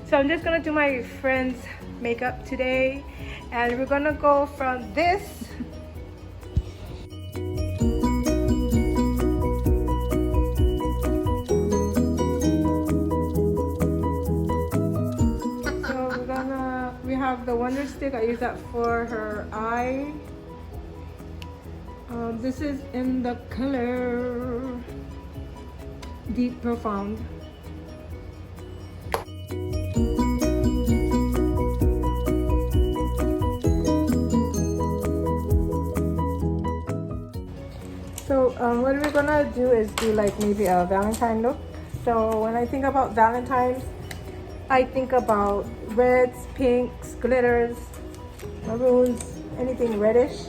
So I'm just gonna do my friend's makeup today, and we're gonna go from this we have the Wonder Stick. I use that for her eye. This is in the color Deep Profound. So what we're gonna do is do like maybe a Valentine look. So when I think about Valentine's, I think about reds, pinks, glitters, maroons, anything reddish.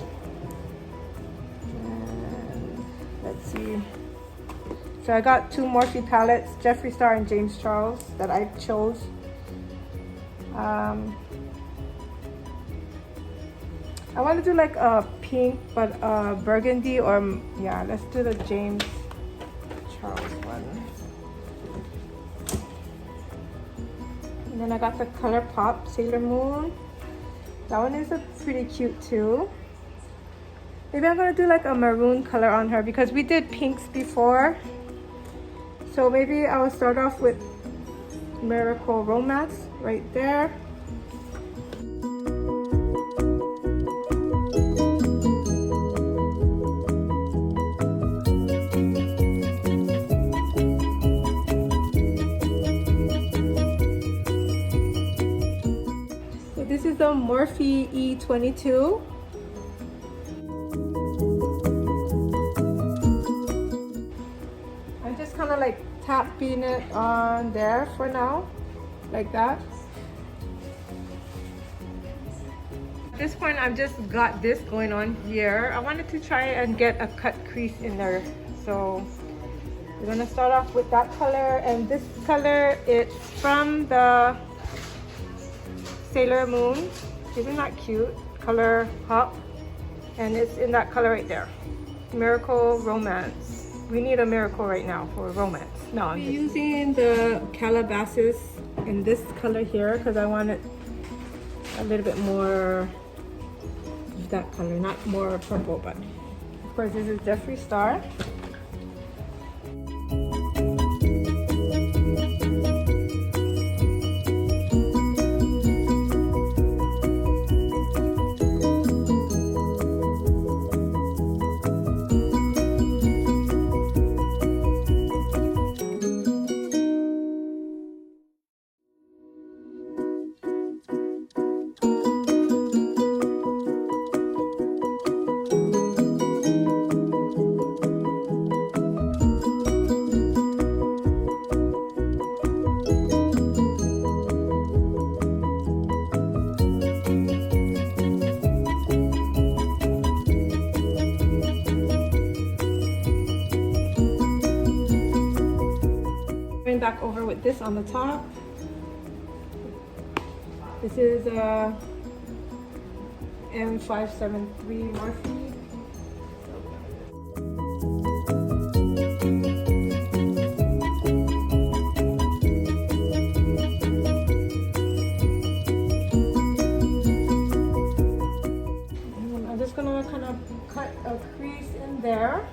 And let's see. So I got two Morphe palettes, Jeffree Star and James Charles, that I chose. I want to do like a pink, but burgundy, or yeah, let's do the James Charles one. And then I got the Colorpop Sailor Moon. That one is pretty cute too. Maybe I'm gonna do like a maroon color on her because we did pinks before. So maybe I will start off with Miracle Romance right there. This is the Morphe E22. I'm just kind of like tapping it on there for now, like that. At this point, I've just got this going on here. I wanted to try and get a cut crease in there. So we're gonna start off with that color, and this color, it's from the Sailor Moon. Isn't that cute? Colorpop, and it's in that color right there. Miracle Romance. We need a miracle right now for romance. No, I'm using the Calabasas in this color here because I want it a little bit more of that color, not more purple, but of course this is Jeffree Star. Back over with this on the top. This is M573 Morphe. I'm just gonna kind of cut a crease in there.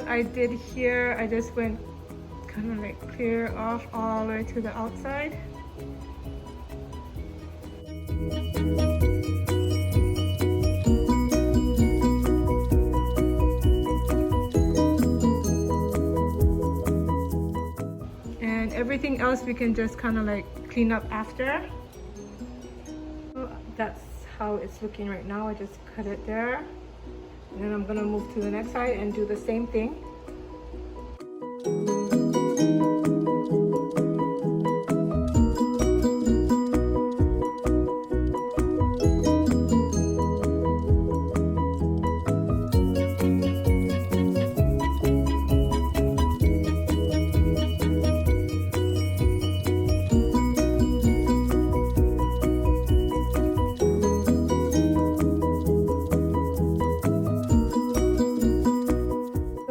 I did here, I just went kind of like clear off all the way to the outside. And everything else we can just kind of like clean up after. So that's how it's looking right now. I just cut it there. And then I'm gonna move to the next side and do the same thing.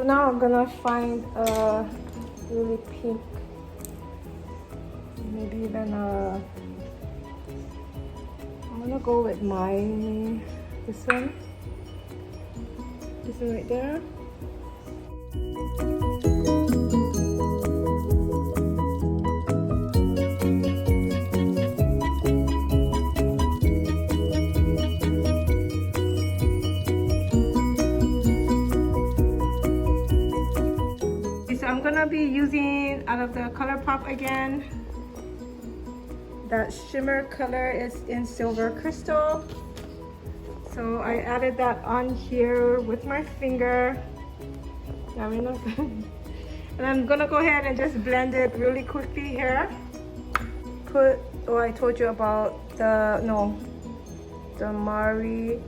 now I'm gonna find a really pink, maybe even I'm gonna go with this one right there. I'm gonna be using out of the Colorpop again. That shimmer color is in Silver Crystal. So I added that on here with my finger. Yeah, we know. And I'm gonna go ahead and just blend it really quickly here. I told you about the Mari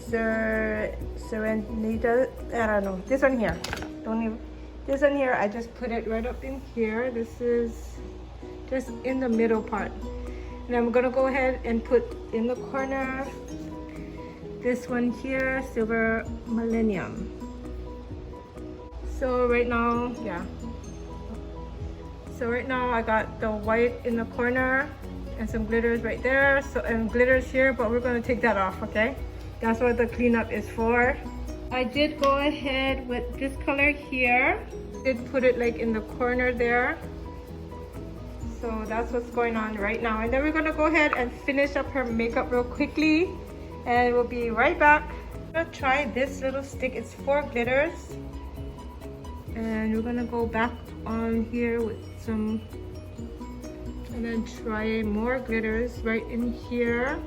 Serenita. I don't know. This one here. This one here, I just put it right up in here. This is just in the middle part. And I'm gonna go ahead and put in the corner this one here, Silver Millennium. So right now, so right now I got the white in the corner and some glitters right there. So, and glitters here, but we're gonna take that off, okay? That's what the cleanup is for. I did go ahead with this color here. Did put it like in the corner there. So that's what's going on right now. And then we're gonna go ahead and finish up her makeup real quickly. And we'll be right back. I'm gonna try this little stick. It's 4 glitters. And we're gonna go back on here with some, and then try more glitters right in here.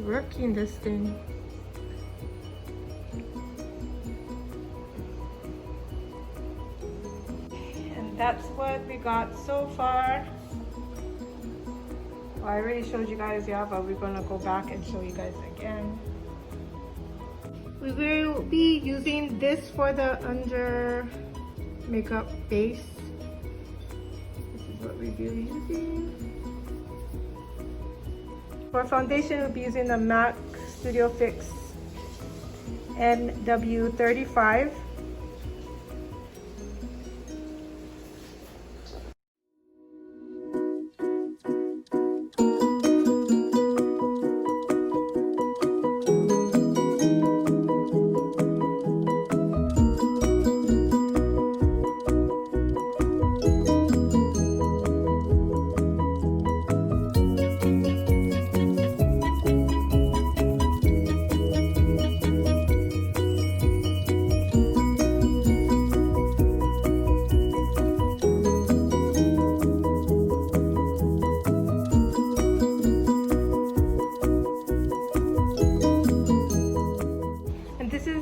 Working this thing. And that's what we got so far. Well, I already showed you guys, but we're gonna go back and show you guys again. We will be using this for the under makeup base. This is what we'll be using. For foundation, we'll be using the MAC Studio Fix NW35.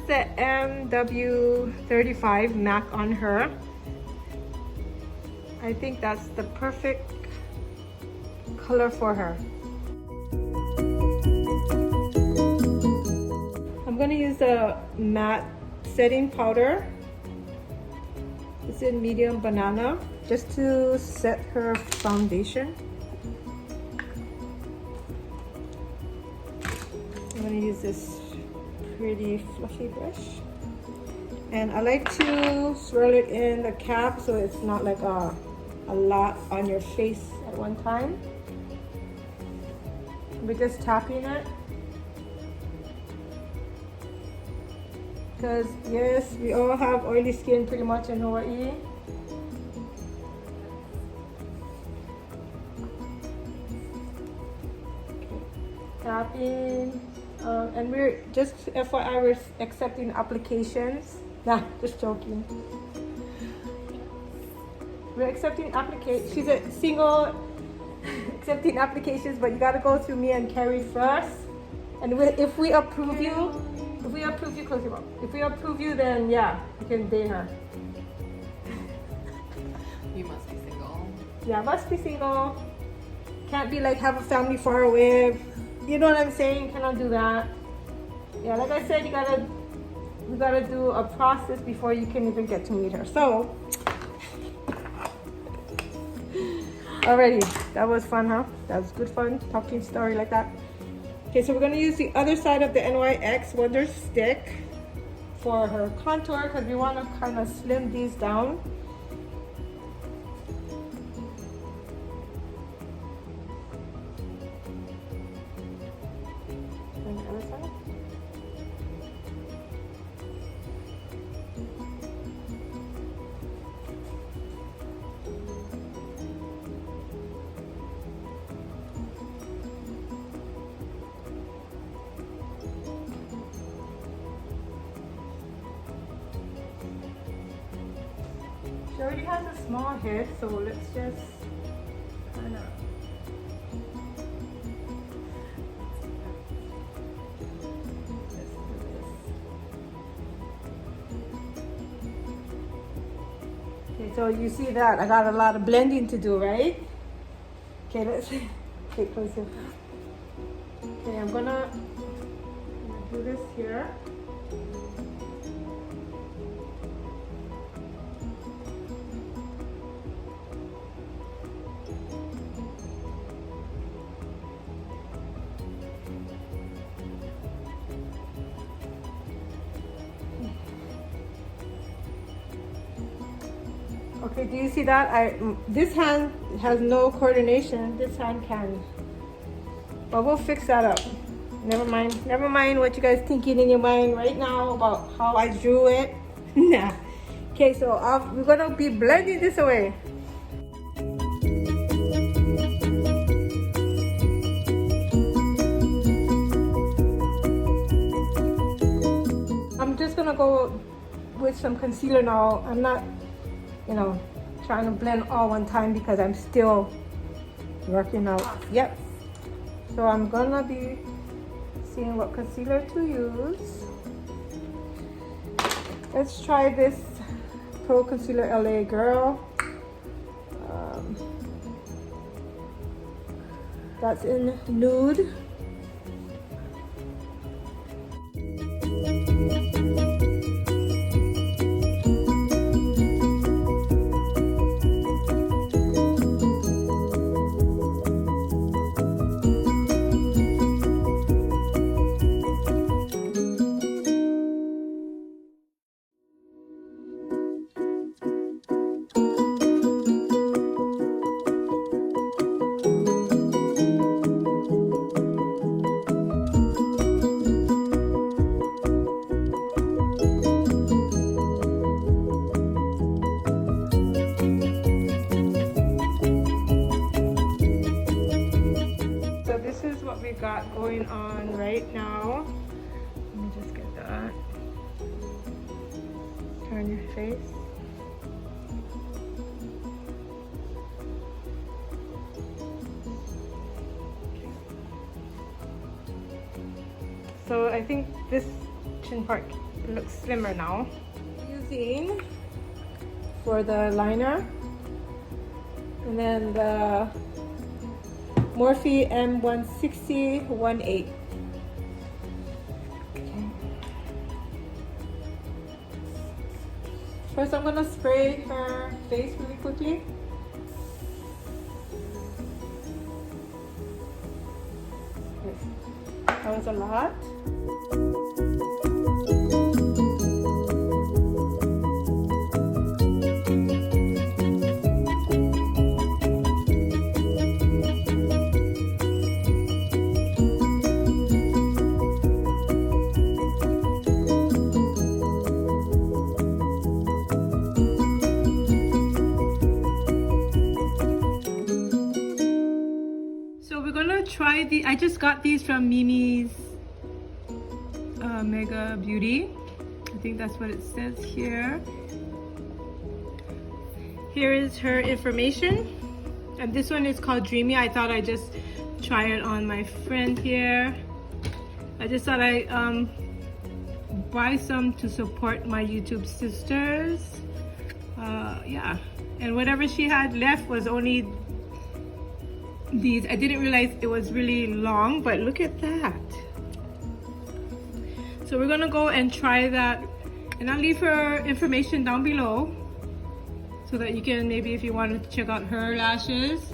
The NW35 MAC on her. I think that's the perfect color for her. I'm gonna use a matte setting powder. It's in medium banana, just to set her foundation. I'm gonna use this pretty fluffy brush, and I like to swirl it in the cap so it's not like a lot on your face at one time. We're just tapping it because yes, we all have oily skin pretty much in Hawaii. Tapping. And we're just FYI, we're accepting applications. Nah, just joking. We're accepting applications. She's a single accepting applications, but you gotta go through me and Carrie first. And if we approve you, close your mouth. If we approve you, then yeah, you can date her. You must be single. Yeah, must be single. Can't be like have a family far away. You know what I'm saying? Cannot do that. Yeah, like I said, you gotta do a process before you can even get to meet her. So Alrighty, that was fun, huh? That was good fun, talking story like that. Okay, so we're gonna use the other side of the NYX Wonder Stick for her contour because we want to kind of slim these down. And the other side. She already has a small head, so let's just kind of so you see that I got a lot of blending to do, right? Okay, let's get closer. Okay, I'm gonna do this here. Okay, do you see that? This hand has no coordination. This hand can. But we'll fix that up. Never mind. Never mind what you guys thinking in your mind right now about how I drew it. Nah. Okay, so we're gonna be blending this away. I'm just gonna go with some concealer now. I'm not, you know, trying to blend all one time because I'm still working out. Yep. So I'm gonna be seeing what concealer to use. Let's try this Pro Concealer LA Girl. That's in nude. Got going on right now. Let me just get that. Turn your face. Okay. So I think this chin part looks slimmer now. Using for the liner, and then the Morphe M160 1/8. Okay. First, I'm gonna spray her face really quickly. That was a lot. Try the. I just got these from Mimi's Mega Beauty. I think that's what it says here. Here is her information, and this one is called Dreamy. I thought I'd just try it on my friend here. I just thought I'd buy some to support my YouTube sisters. Yeah, and whatever she had left was only these. I didn't realize it was really long, but look at that. So we're gonna go and try that, and I'll leave her information down below so that you can maybe if you wanted to check out her lashes.